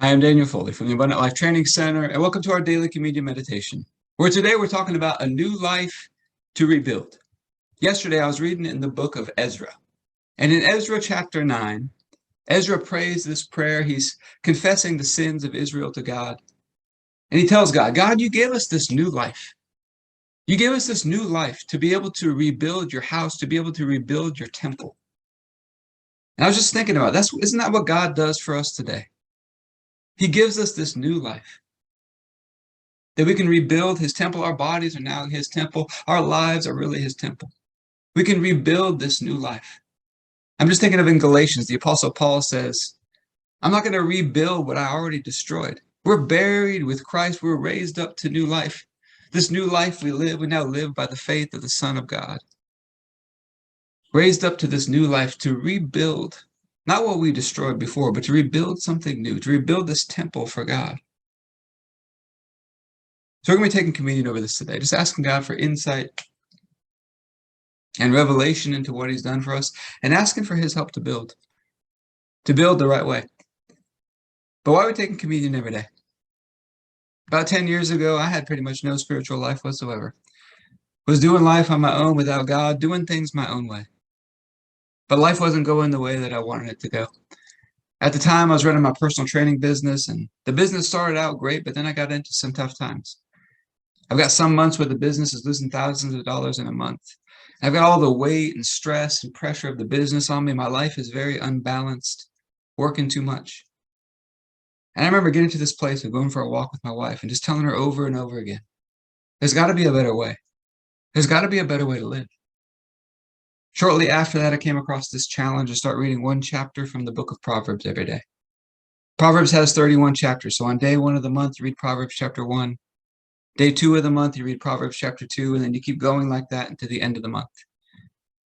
Hi, I'm Daniel Foley from the Abundant Life Training Center, and welcome to our daily communion meditation, where today we're talking about a new life to rebuild. Yesterday, I was reading in the book of Ezra, and in Ezra chapter 9, Ezra prays this prayer. He's confessing the sins of Israel to God, and he tells God, God, you gave us this new life. You gave us this new life to be able to rebuild your house, to be able to rebuild your temple. And I was just thinking about isn't that what God does for us today? He gives us this new life, that we can rebuild his temple. Our bodies are now his temple. Our lives are really his temple. We can rebuild this new life. I'm just thinking of in Galatians, the Apostle Paul says, I'm not going to rebuild what I already destroyed. We're buried with Christ. We're raised up to new life. This new life we now live by the faith of the Son of God. Raised up to this new life to rebuild, not what we destroyed before, but to rebuild something new, to rebuild this temple for God. So we're going to be taking communion over this today, just asking God for insight and revelation into what he's done for us, and asking for his help to build the right way. But why are we taking communion every day? About 10 years ago, I had pretty much no spiritual life whatsoever. Was doing life on my own without God, doing things my own way. But life wasn't going the way that I wanted it to go. At the time, I was running my personal training business, and the business started out great, but then I got into some tough times. I've got some months where the business is losing thousands of dollars in a month. I've got all the weight and stress and pressure of the business on me. My life is very unbalanced, working too much. And I remember getting to this place of going for a walk with my wife and just telling her over and over again, there's got to be a better way. There's got to be a better way to live. Shortly after that, I came across this challenge to start reading one chapter from the book of Proverbs every day. Proverbs has 31 chapters. So on day 1 of the month, you read Proverbs chapter 1. Day 2 of the month, you read Proverbs chapter 2, and then you keep going like that until the end of the month.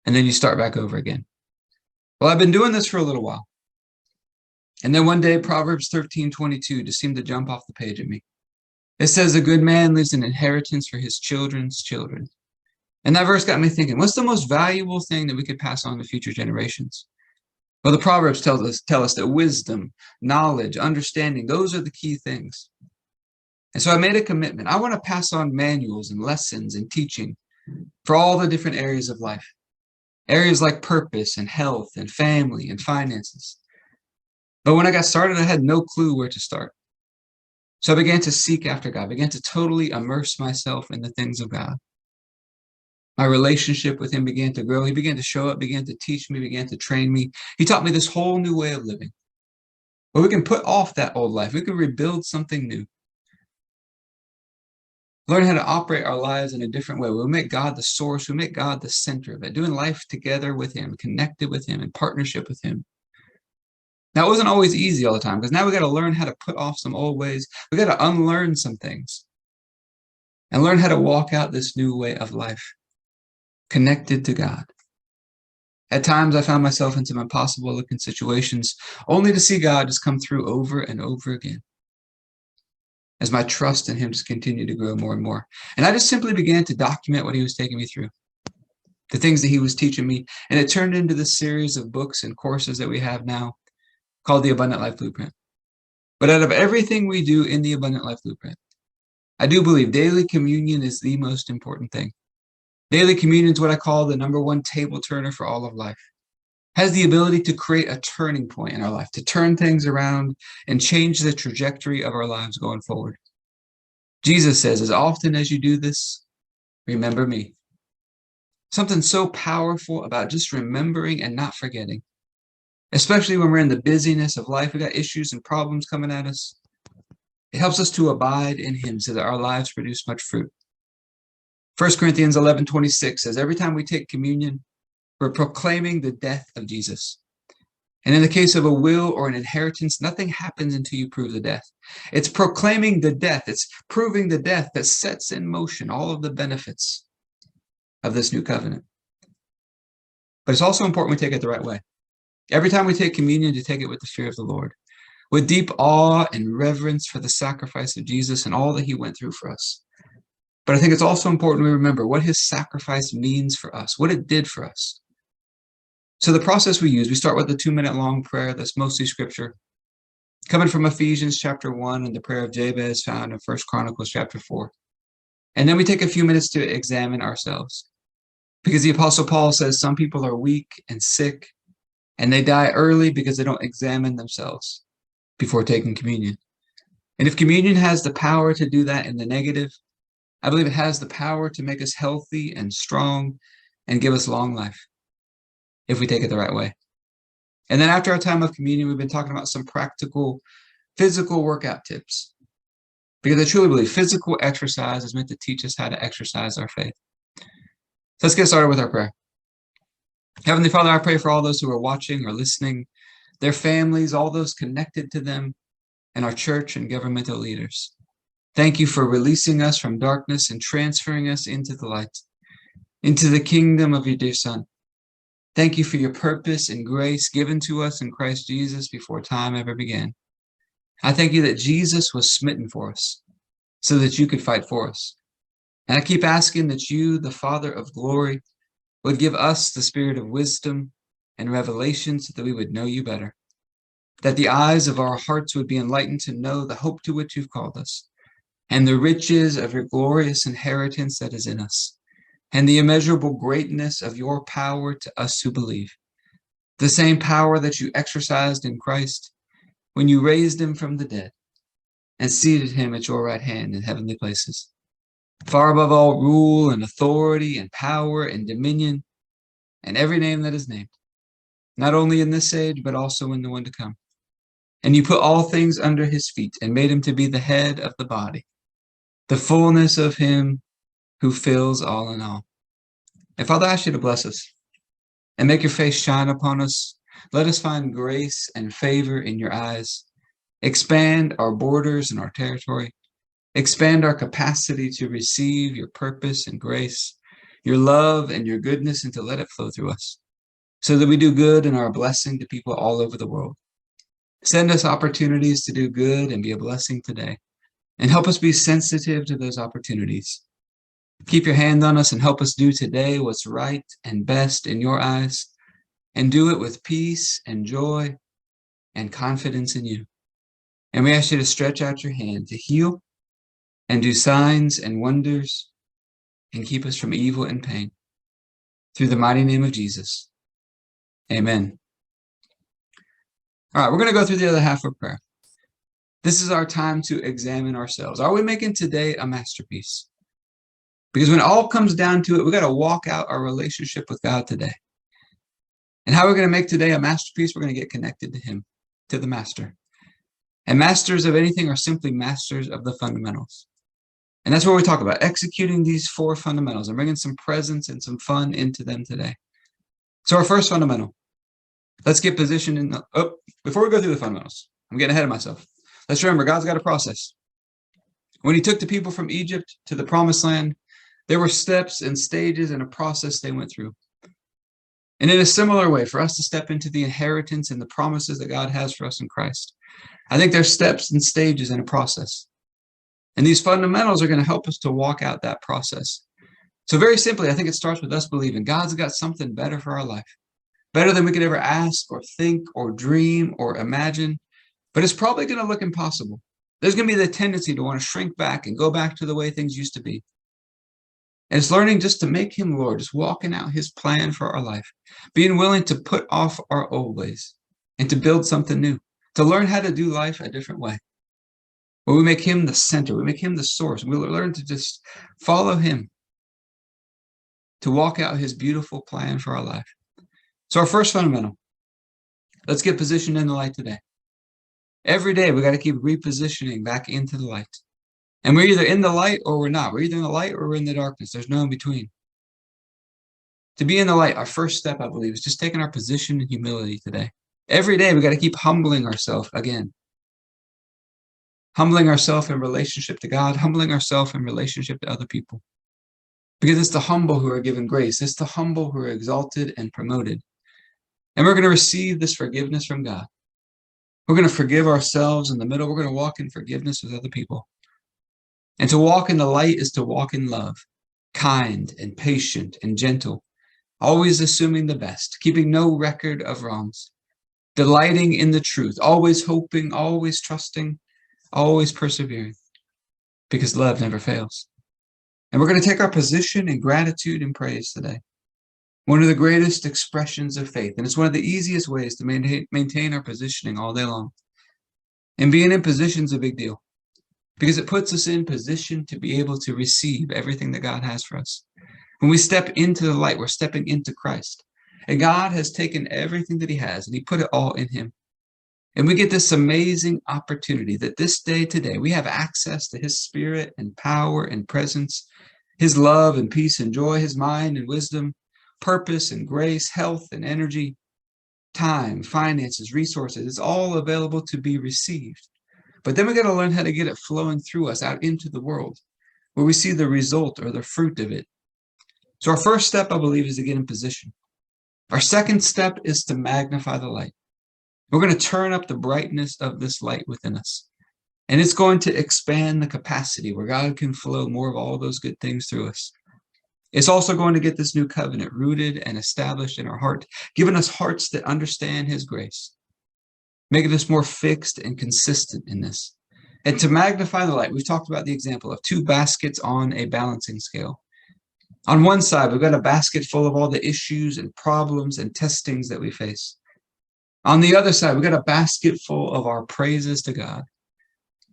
And then you start back over again. Well, I've been doing this for a little while. And then one day, Proverbs 13:22 just seemed to jump off the page at me. It says, a good man leaves an inheritance for his children's children. And that verse got me thinking, what's the most valuable thing that we could pass on to future generations? Well, the Proverbs tell us that wisdom, knowledge, understanding, those are the key things. And so I made a commitment. I want to pass on manuals and lessons and teaching for all the different areas of life. Areas like purpose and health and family and finances. But when I got started, I had no clue where to start. So I began to seek after God, began to totally immerse myself in the things of God. My relationship with him began to grow. He began to show up, began to teach me, began to train me. He taught me this whole new way of living. But we can put off that old life. We can rebuild something new. Learn how to operate our lives in a different way. We'll make God the source. We make God the center of it, doing life together with him, connected with him, in partnership with him. Now, it wasn't always easy all the time, because now we got to learn how to put off some old ways. We got to unlearn some things and learn how to walk out this new way of life, connected to God. At times, I found myself in some impossible looking situations, only to see God just come through over and over again, as my trust in him just continued to grow more and more. And I just simply began to document what he was taking me through, the things that he was teaching me. And it turned into this series of books and courses that we have now called the Abundant Life Blueprint. But out of everything we do in the Abundant Life Blueprint, I do believe daily communion is the most important thing. Daily communion is what I call the #1 table turner for all of life. Has the ability to create a turning point in our life, to turn things around and change the trajectory of our lives going forward. Jesus says, as often as you do this, remember me. Something so powerful about just remembering and not forgetting, especially when we're in the busyness of life. We got issues and problems coming at us. It helps us to abide in him so that our lives produce much fruit. 1 Corinthians 11:26 says, every time we take communion, we're proclaiming the death of Jesus. And in the case of a will or an inheritance, nothing happens until you prove the death. It's proclaiming the death. It's proving the death that sets in motion all of the benefits of this new covenant. But it's also important we take it the right way. Every time we take communion, to take it with the fear of the Lord, with deep awe and reverence for the sacrifice of Jesus and all that he went through for us. But I think it's also important we remember what his sacrifice means for us, what it did for us. So the process we use, we start with a 2-minute long prayer that's mostly scripture, coming from Ephesians chapter 1 and the prayer of Jabez found in 1 Chronicles chapter 4. And then we take a few minutes to examine ourselves. Because the Apostle Paul says some people are weak and sick, and they die early because they don't examine themselves before taking communion. And if communion has the power to do that in the negative, I believe it has the power to make us healthy and strong and give us long life if we take it the right way. And then after our time of communion, we've been talking about some practical physical workout tips. Because I truly believe physical exercise is meant to teach us how to exercise our faith. So let's get started with our prayer. Heavenly Father, I pray for all those who are watching or listening, their families, all those connected to them, and our church and governmental leaders. Thank you for releasing us from darkness and transferring us into the light, into the kingdom of your dear Son. Thank you for your purpose and grace given to us in Christ Jesus before time ever began. I thank you that Jesus was smitten for us so that you could fight for us. And I keep asking that you, the Father of glory, would give us the spirit of wisdom and revelation so that we would know you better, that the eyes of our hearts would be enlightened to know the hope to which you've called us, and the riches of your glorious inheritance that is in us, and the immeasurable greatness of your power to us who believe, the same power that you exercised in Christ when you raised him from the dead and seated him at your right hand in heavenly places, far above all rule and authority and power and dominion and every name that is named, not only in this age, but also in the one to come. And you put all things under his feet and made him to be the head of the body, the fullness of him who fills all in all. And Father, I ask you to bless us and make your face shine upon us. Let us find grace and favor in your eyes. Expand our borders and our territory. Expand our capacity to receive your purpose and grace, your love and your goodness, and to let it flow through us so that we do good and are a blessing to people all over the world. Send us opportunities to do good and be a blessing today, and help us be sensitive to those opportunities. Keep your hand on us and help us do today what's right and best in your eyes, and do it with peace and joy and confidence in you. And we ask you to stretch out your hand to heal and do signs and wonders and keep us from evil and pain. Through the mighty name of Jesus. Amen. All right, we're going to go through the other half of prayer. This is our time to examine ourselves. Are we making today a masterpiece? Because when it all comes down to it, we got to walk out our relationship with God today. And how we're going to make today a masterpiece, we're going to get connected to him, to the master. And masters of anything are simply masters of the fundamentals. And that's what we talk about, executing these 4 fundamentals and bringing some presence and some fun into them today. So our first fundamental, let's get positioned in the, before we go through the fundamentals, I'm getting ahead of myself. Let's remember, God's got a process. When he took the people from Egypt to the promised land, there were steps and stages and a process they went through. And in a similar way, for us to step into the inheritance and the promises that God has for us in Christ, I think there's steps and stages and a process. And these fundamentals are going to help us to walk out that process. So very simply, I think it starts with us believing God's got something better for our life, better than we could ever ask or think or dream or imagine, but it's probably going to look impossible. There's going to be the tendency to want to shrink back and go back to the way things used to be. And it's learning just to make him Lord, just walking out his plan for our life, being willing to put off our old ways and to build something new, to learn how to do life a different way. Where we make him the center, we make him the source. We learn to just follow him, to walk out his beautiful plan for our life. So our first fundamental, let's get positioned in the light today. Every day, we got to keep repositioning back into the light. And we're either in the light or we're not. We're either in the light or we're in the darkness. There's no in between. To be in the light, our first step, I believe, is just taking our position in humility today. Every day, we got to keep humbling ourselves again. Humbling ourselves in relationship to God, humbling ourselves in relationship to other people. Because it's the humble who are given grace. It's the humble who are exalted and promoted. And we're going to receive this forgiveness from God. We're going to forgive ourselves in the middle. We're going to walk in forgiveness with other people. And to walk in the light is to walk in love, kind and patient and gentle, always assuming the best, keeping no record of wrongs. delighting in the truth, always hoping, always trusting, always persevering, because love never fails. And we're going to take our position in gratitude and praise today. One of the greatest expressions of faith, and it's one of the easiest ways to maintain our positioning all day long. And being in position is a big deal, because it puts us in position to be able to receive everything that God has for us. When we step into the light, we're stepping into Christ. And God has taken everything that he has, and he put it all in him. And we get this amazing opportunity that this day today, we have access to his spirit and power and presence, his love and peace and joy, his mind and wisdom, purpose and grace, health and energy, time, finances, resources. It's all available to be received. But then we got to learn how to get it flowing through us out into the world, where we see the result or the fruit of it. So our first step, I believe, is to get in position. Our second step is to magnify the light. We're going to turn up the brightness of this light within us. And it's going to expand the capacity where God can flow more of all those good things through us. It's also going to get this new covenant rooted and established in our heart, giving us hearts that understand his grace, making us more fixed and consistent in this. And to magnify the light, we've talked about the example of two baskets on a balancing scale. On one side, we've got a basket full of all the issues and problems and testings that we face. On the other side, we've got a basket full of our praises to God,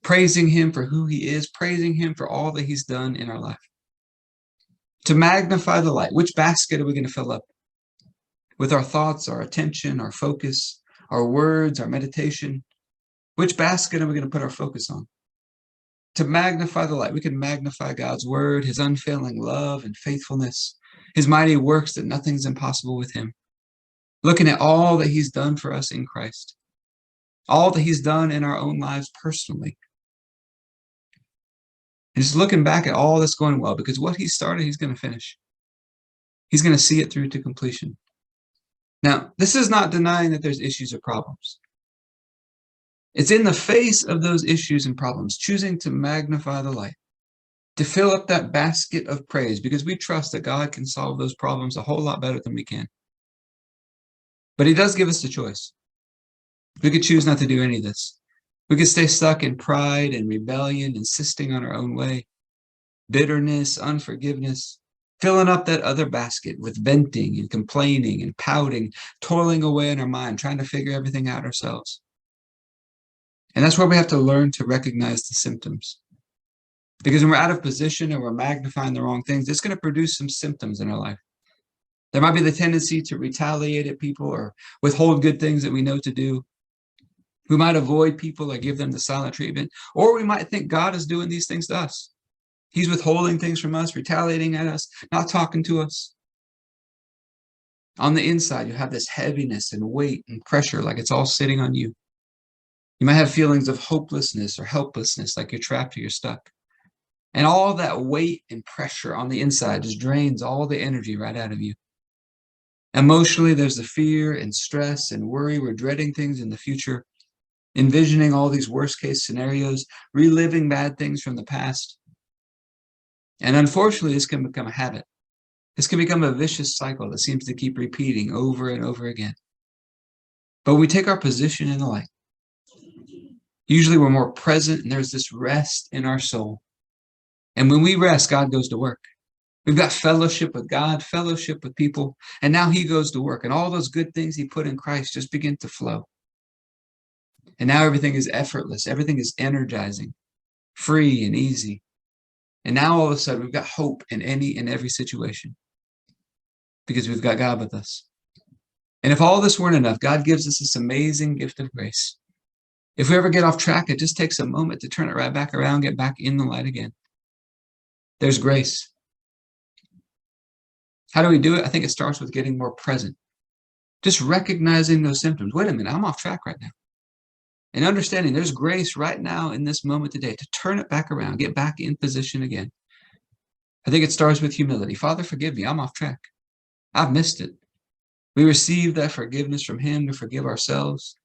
praising him for who he is, praising him for all that he's done in our life. To magnify the light, which basket are we going to fill up? With our thoughts, our attention, our focus, our words, our meditation. Which basket are we going to put our focus on? To magnify the light, we can magnify God's word, his unfailing love and faithfulness, his mighty works that nothing's impossible with him. Looking at all that he's done for us in Christ, all that he's done in our own lives personally. And just looking back at all that's going well, because what he started, he's going to finish. He's going to see it through to completion. Now, this is not denying that there's issues or problems. It's in the face of those issues and problems, choosing to magnify the light, to fill up that basket of praise, because we trust that God can solve those problems a whole lot better than we can. But he does give us the choice. We could choose not to do any of this. We could stay stuck in pride and rebellion, insisting on our own way, bitterness, unforgiveness, filling up that other basket with venting and complaining and pouting, toiling away in our mind, trying to figure everything out ourselves. And that's where we have to learn to recognize the symptoms. Because when we're out of position and we're magnifying the wrong things, it's going to produce some symptoms in our life. There might be the tendency to retaliate at people or withhold good things that we know to do. We might avoid people or give them the silent treatment. Or we might think God is doing these things to us. He's withholding things from us, retaliating at us, not talking to us. On the inside, you have this heaviness and weight and pressure like it's all sitting on you. You might have feelings of hopelessness or helplessness, like you're trapped or you're stuck. And all that weight and pressure on the inside just drains all the energy right out of you. Emotionally, there's the fear and stress and worry. We're dreading things in the future, envisioning all these worst case scenarios, reliving bad things from the past. And unfortunately, this can become a habit. This can become a vicious cycle that seems to keep repeating over and over again. But when we take our position in the light, usually we're more present and there's this rest in our soul. And when we rest, God goes to work. We've got fellowship with God, fellowship with people, and now he goes to work. And all those good things he put in Christ just begin to flow. And now everything is effortless. Everything is energizing, free and easy. And now all of a sudden we've got hope in any and every situation because we've got God with us. And if all this weren't enough, God gives us this amazing gift of grace. If we ever get off track, it just takes a moment to turn it right back around, get back in the light again. There's grace. How do we do it? I think it starts with getting more present. Just recognizing those symptoms. Wait a minute, I'm off track right now. And understanding there's grace right now in this moment today to turn it back around, get back in position again. I think it starts with humility. Father, forgive me. I'm off track. I've missed it. We receive that forgiveness from him to forgive ourselves.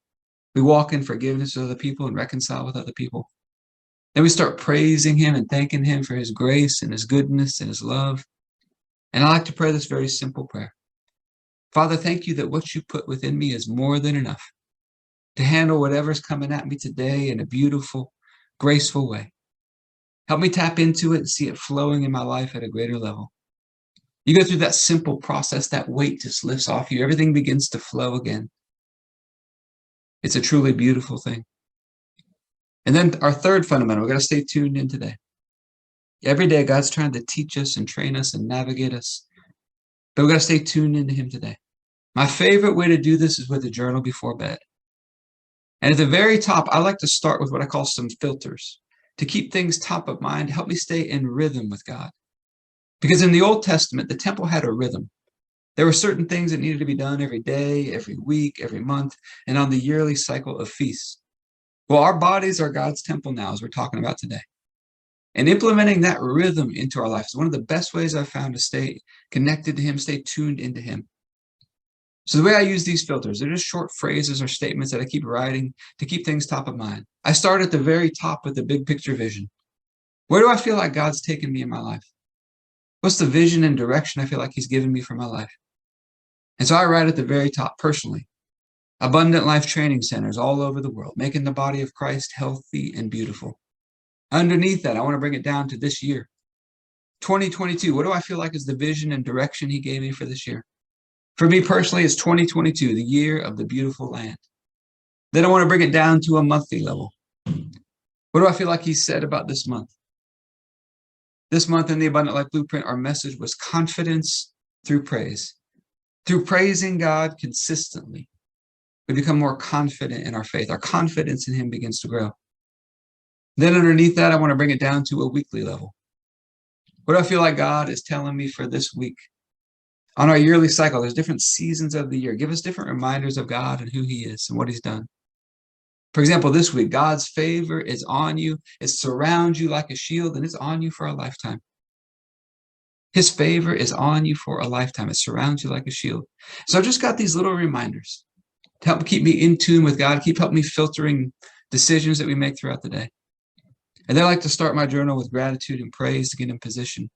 We walk in forgiveness with other people and reconcile with other people. Then we start praising him and thanking him for his grace and his goodness and his love. And I like to pray this very simple prayer. Father, thank you that what you put within me is more than enough. to handle whatever's coming at me today in a beautiful, graceful way. Help me tap into it and see it flowing in my life at a greater level. You go through that simple process, that weight just lifts off you. Everything begins to flow again. It's a truly beautiful thing. And then our third fundamental, we've got to stay tuned in today. Every day, God's trying to teach us and train us and navigate us. But we've got to stay tuned into him today. My favorite way to do this is with a journal before bed. And at the very top, I like to start with what I call some filters to keep things top of mind, help me stay in rhythm with God. Because in the Old Testament, the temple had a rhythm. There were certain things that needed to be done every day, every week, every month, and on the yearly cycle of feasts. Well, our bodies are God's temple now, as we're talking about today. And implementing that rhythm into our lives is one of the best ways I've found to stay connected to him, stay tuned into him. So the way I use these filters, they're just short phrases or statements that I keep writing to keep things top of mind. I start at the very top with the big picture vision. Where do I feel like God's taken me in my life? What's the vision and direction I feel like he's given me for my life? And so I write at the very top personally. Abundant life training centers all over the world, making the body of Christ healthy and beautiful. Underneath that, I want to bring it down to this year. 2022, what do I feel like is the vision and direction he gave me for this year? For me personally, it's 2022, the year of the beautiful land. Then I want to bring it down to a monthly level. What do I feel like he said about this month? This month in the Abundant Life Blueprint, our message was confidence through praise. Through praising God consistently, we become more confident in our faith. Our confidence in him begins to grow. Then underneath that, I want to bring it down to a weekly level. What do I feel like God is telling me for this week? On our yearly cycle, there's different seasons of the year. Give us different reminders of God and who he is and what he's done. For example, this week, God's favor is on you. It surrounds you like a shield, and it's on you for a lifetime. His favor is on you for a lifetime. It surrounds you like a shield. So I've just got these little reminders to help keep me in tune with God, keep helping me filtering decisions that we make throughout the day. And then I like to start my journal with gratitude and praise to get in position.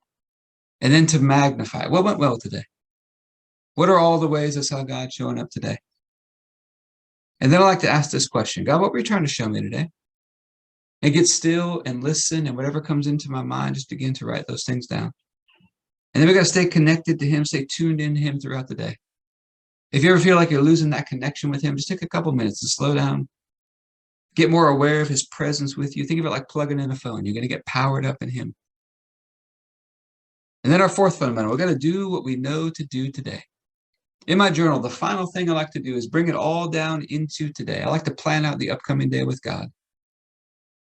And then to magnify. What went well today? What are all the ways I saw God showing up today? And then I like to ask this question, God, what were you trying to show me today? And get still and listen, and whatever comes into my mind, just begin to write those things down. And then we got to stay connected to him, stay tuned in to him throughout the day. If you ever feel like you're losing that connection with him, just take a couple minutes to slow down. Get more aware of his presence with you. Think of it like plugging in a phone. You're going to get powered up in him. And then our fourth fundamental, we're going to do what we know to do today. In my journal, the final thing I like to do is bring it all down into today. I like to plan out the upcoming day with God.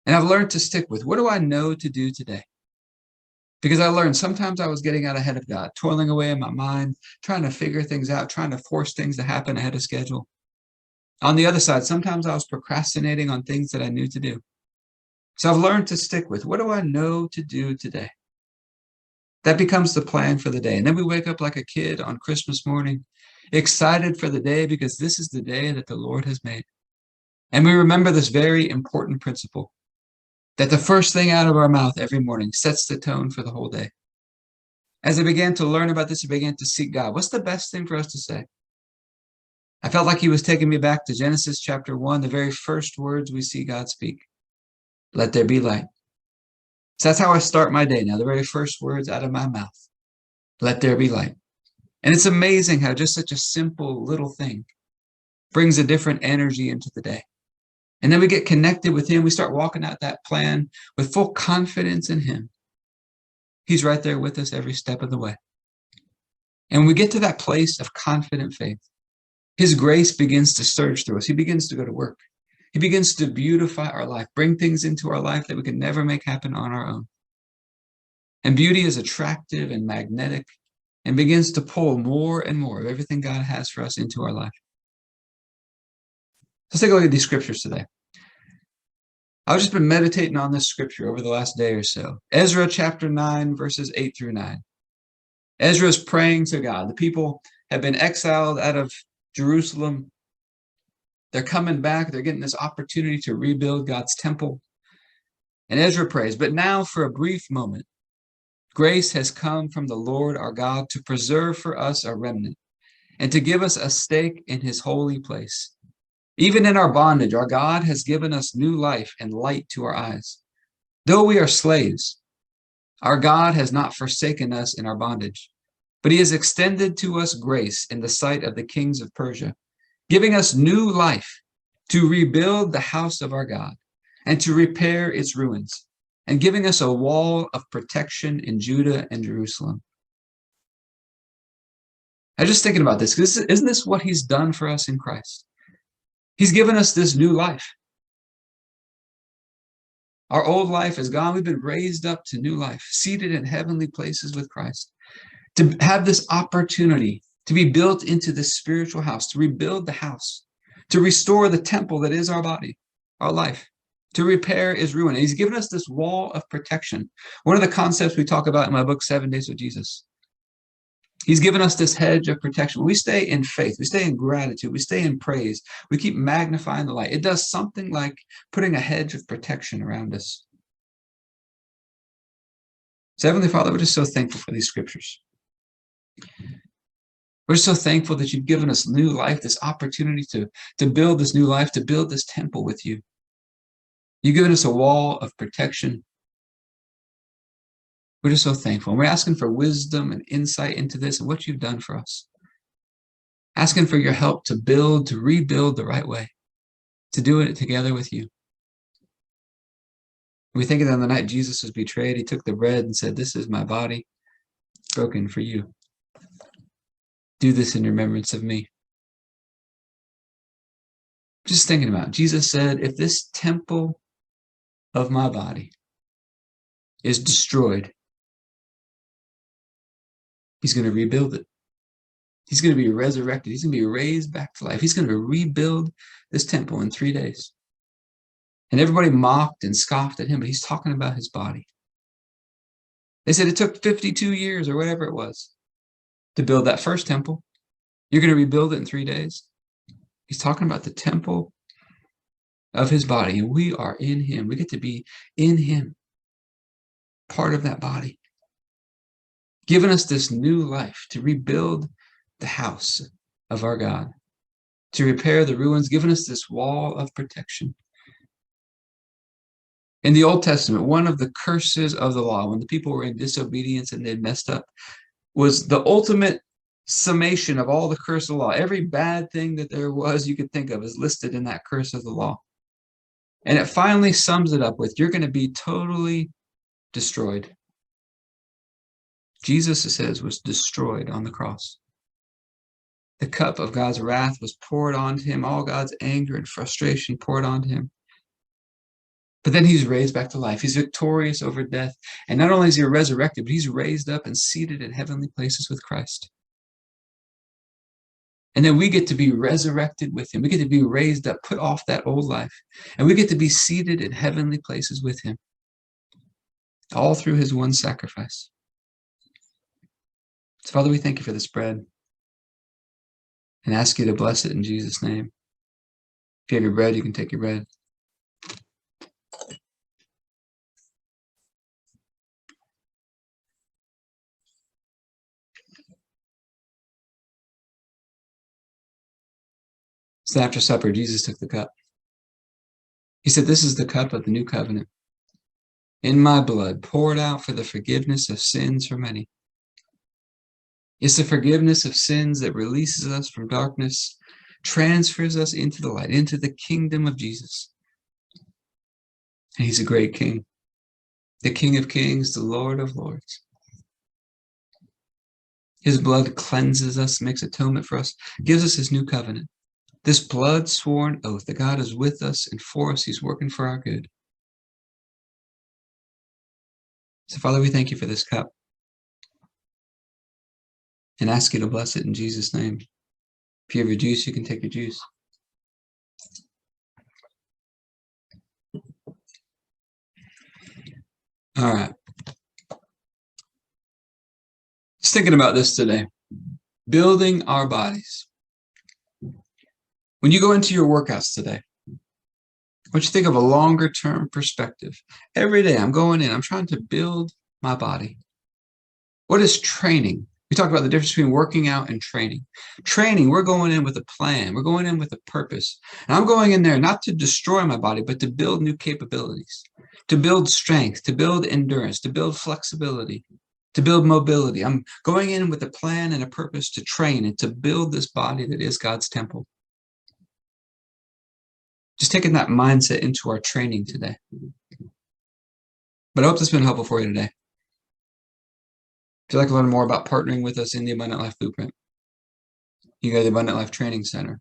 And I've learned to stick with, what do I know to do today? Because I learned sometimes I was getting out ahead of God, toiling away in my mind, trying to figure things out, trying to force things to happen ahead of schedule. On the other side, sometimes I was procrastinating on things that I knew to do. So I've learned to stick with, what do I know to do today? That becomes the plan for the day. And then we wake up like a kid on Christmas morning, excited for the day because this is the day that the Lord has made. And we remember this very important principle, that the first thing out of our mouth every morning sets the tone for the whole day. As I began to learn about this, I began to seek God. What's the best thing for us to say? I felt like he was taking me back to Genesis chapter 1, the very first words we see God speak. Let there be light. So that's how I start my day now, the very first words out of my mouth. Let there be light. And it's amazing how just such a simple little thing brings a different energy into the day. And then we get connected with him. We start walking out that plan with full confidence in him. He's right there with us every step of the way. And when we get to that place of confident faith, his grace begins to surge through us. He begins to go to work. He begins to beautify our life, bring things into our life that we could never make happen on our own. And beauty is attractive and magnetic and begins to pull more and more of everything God has for us into our life. Let's take a look at these scriptures today. I've just been meditating on this scripture over the last day or so. Ezra chapter 9, verses 8 through 9. Ezra is praying to God. The people have been exiled out of Jerusalem. They're coming back. They're getting this opportunity to rebuild God's temple. And Ezra prays, but now for a brief moment, grace has come from the Lord our God to preserve for us a remnant and to give us a stake in his holy place. Even in our bondage, our God has given us new life and light to our eyes. Though we are slaves, our God has not forsaken us in our bondage, but he has extended to us grace in the sight of the kings of Persia, giving us new life to rebuild the house of our God and to repair its ruins, and giving us a wall of protection in Judah and Jerusalem. I was just thinking about this, because isn't this what he's done for us in Christ? He's given us this new life. Our old life is gone. We've been raised up to new life, seated in heavenly places with Christ, to have this opportunity to be built into this spiritual house, to rebuild the house, to restore the temple that is our body, our life, to repair its ruin. And he's given us this wall of protection. One of the concepts we talk about in my book, 7 Days with Jesus. He's given us this hedge of protection. We stay in faith. We stay in gratitude. We stay in praise. We keep magnifying the light. It does something like putting a hedge of protection around us. So, Heavenly Father, we're just so thankful for these scriptures. We're so thankful that you've given us new life, this opportunity to build this new life, to build this temple with you. You've given us a wall of protection. We're just so thankful. And we're asking for wisdom and insight into this and what you've done for us. Asking for your help to build, to rebuild the right way, to do it together with you. We think of on the night Jesus was betrayed, he took the bread and said, "This is my body broken for you. Do this in remembrance of me." Just thinking about it, Jesus said, if this temple of my body is destroyed, he's going to rebuild it. He's going to be resurrected. He's going to be raised back to life. He's going to rebuild this temple in 3 days. And everybody mocked and scoffed at him, but he's talking about his body. They said it took 52 years or whatever it was to build that first temple. You're going to rebuild it in 3 days. He's talking about the temple of his body, and we are in him. We get to be in him, part of that body, giving us this new life to rebuild the house of our God, to repair the ruins, giving us this wall of protection. In the Old Testament, one of the curses of the law, when the people were in disobedience and they messed up, was the ultimate summation of all the curse of the law. Every bad thing that there was you could think of is listed in that curse of the law. And it finally sums it up with, you're going to be totally destroyed. Jesus, it says, was destroyed on the cross. The cup of God's wrath was poured onto him, all God's anger and frustration poured onto him. But then he's raised back to life. He's victorious over death. And not only is he resurrected, but he's raised up and seated in heavenly places with Christ. And then we get to be resurrected with him. We get to be raised up, put off that old life. And we get to be seated in heavenly places with him. All through his one sacrifice. So, Father, we thank you for this bread. And ask you to bless it in Jesus' name. If you have your bread, you can take your bread. So after supper, Jesus took the cup. He said, "This is the cup of the new covenant, in my blood, poured out for the forgiveness of sins for many." It's the forgiveness of sins that releases us from darkness, transfers us into the light, into the kingdom of Jesus. And he's a great king, the King of Kings, the Lord of Lords. His blood cleanses us, makes atonement for us, gives us his new covenant. This blood-sworn oath that God is with us and for us. He's working for our good. So, Father, we thank you for this cup and ask you to bless it in Jesus' name. If you have your juice, you can take your juice. All right. Just thinking about this today. Building our bodies. When you go into your workouts today, I want you to think of a longer term perspective. Every day I'm going in, I'm trying to build my body. What is training? We talked about the difference between working out and training. Training, we're going in with a plan. We're going in with a purpose. And I'm going in there not to destroy my body, but to build new capabilities, to build strength, to build endurance, to build flexibility, to build mobility. I'm going in with a plan and a purpose to train and to build this body that is God's temple. Just taking that mindset into our training today. But I hope this has been helpful for you today. If you'd like to learn more about partnering with us in the Abundant Life Blueprint, you go to the Abundant Life Training Center.